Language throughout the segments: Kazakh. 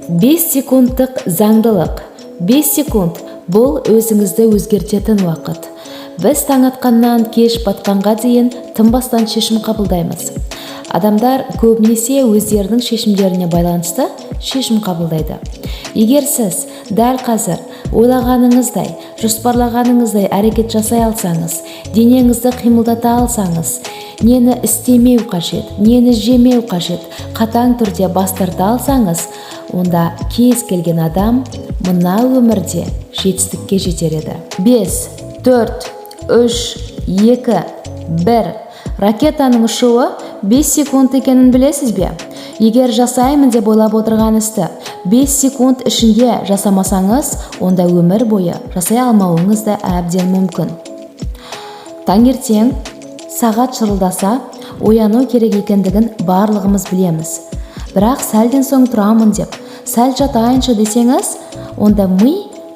5 секундтық заңдылық. 5 секунд бұл өзіңізді өзгертетін уақыт. Біз таң атқаннан кеш батқанға дейін тынбастан шешім қабылдаймыз. Адамдар көбінесе өздерінің шешімдеріне байланысты шешім қабылдайды. Егер сіз дәл қазір ойлағаныңыздай, жоспарлағаныңыздай әрекет жасай алсаңыз, денеңізді қимылдата алсаңыз, нені істемеу қажет, нені жемеу қажет, қатаң түрде бас тарта алсаңыз, онда кез келген адам мына өмірде жетістікке жетер еді. 5, 4, 3, 2, 1. Ракетаның ұшуы 5 секунд екенін білесіз бе? Егер жасаймын деп ойлап отырған істі 5 секунд ішінде жасамасаңыз, онда өмір бойы жасай алмауыңыз да әбден мүмкін. Таңертең сағат шырылдаса, ояну керек екендігін барлығымыз білеміз. Бірақ сәлден соң тұрамын деп, сәл жатайыншы десеңіз, онда ми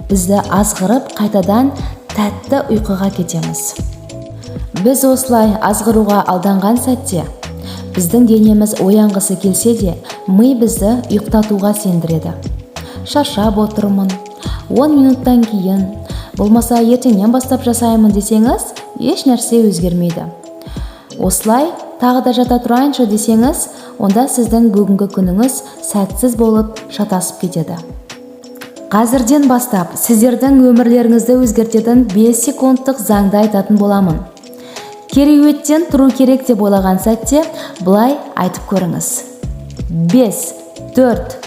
бізді азғырып қайтадан тәтті ұйқыға кетеміз. Біз осылай азғыруға алданған сәтте, біздің денеміз оянғысы келсе де, ми бізді ұйықтатуға сендіреді. Шаршап отырмын, 10 минуттан кейін, болмаса ертеңнен бастап жасаймын десеңіз, еш нәрсе өзгермейді. Осылай тағы да жата тұрайыншы десеңіз, онда сіздің бүгінгі күніңіз сәтсіз болып шатасып кетеді. Қазірден бастап сіздердің өмірлеріңізді өзгертетін 5 секундтық заңды айтатын боламын. Кереуеттен тұру керек деп ойлаған сәтте былай айтып көріңіз. 5, 4,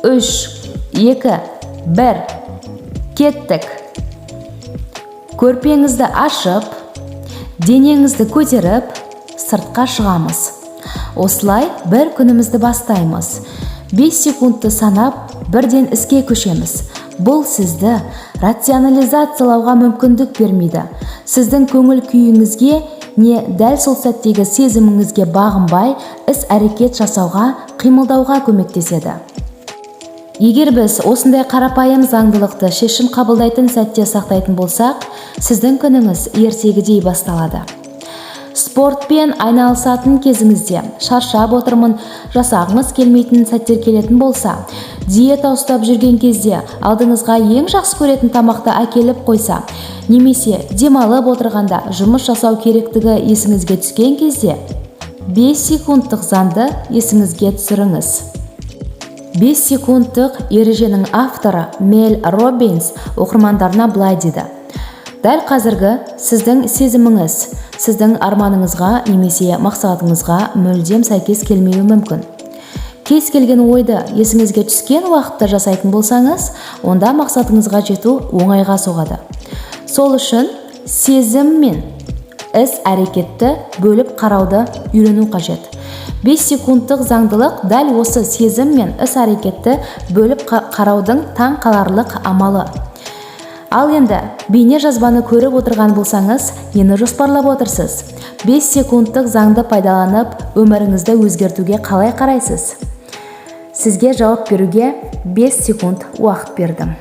3, 2, 1. Кеттік. Көрпеңізді ашып, денеңізді көтеріп, сыртқа шығамыз. Осылай бір күнімізді бастаймыз. 5 секундты санап, бірден іске көшеміз. Бұл сізді рационализациялауға мүмкіндік бермейді. Сіздің көңіл күйіңізге не дәл сол сәттегі сезіміңізге бағынбай, іс-әрекет жасауға, қимылдауға көмектеседі. Егер біз осындай қарапайым заңдылықты шешім қабылдайтын сәтте сақтайтын болсақ, сіздің күніңіз ертегідей басталады. Спортпен айналысатын кезіңізде шаршап отырмын, жасағыңыз келмейтін сәттер келетін болса, диета ұстап жүрген кезде алдыңызға ең жақсы көретін тамақты әкеліп қойса, немесе демалып отырғанда жұмыс жасау керектігі есіңізге түскен кезде, 5 секундтық заңды есіңізге түсіріңіз. 5 секундтық ереженің авторы Мел Робинс оқырмандарына былай дейді. Дәл қазіргі сіздің сезіміңіз, сіздің арманыңызға немесе мақсатыңызға мүлдем сәйкес келмеуі мүмкін. Кез келген ойды есіңізге түскен уақытта жасайтын болсаңыз, онда мақсатыңызға жету оңайға соғады. Сол үшін сезім мен іс-әрекетті бөліп қарауды үйрену қажет. 5 секундтық заңдылық дәл осы сезім мен іс-әрекетті бөліп қараудың таң қаларлық амалы. Ал енді бейне жазбаны көріп отырған болсаңыз, нені жоспарлап отырсыз? 5 секундтық заңды пайдаланып, өміріңізді өзгертуге қалай қарайсыз? Сізге жауап беруге 5 секунд уақыт бердім.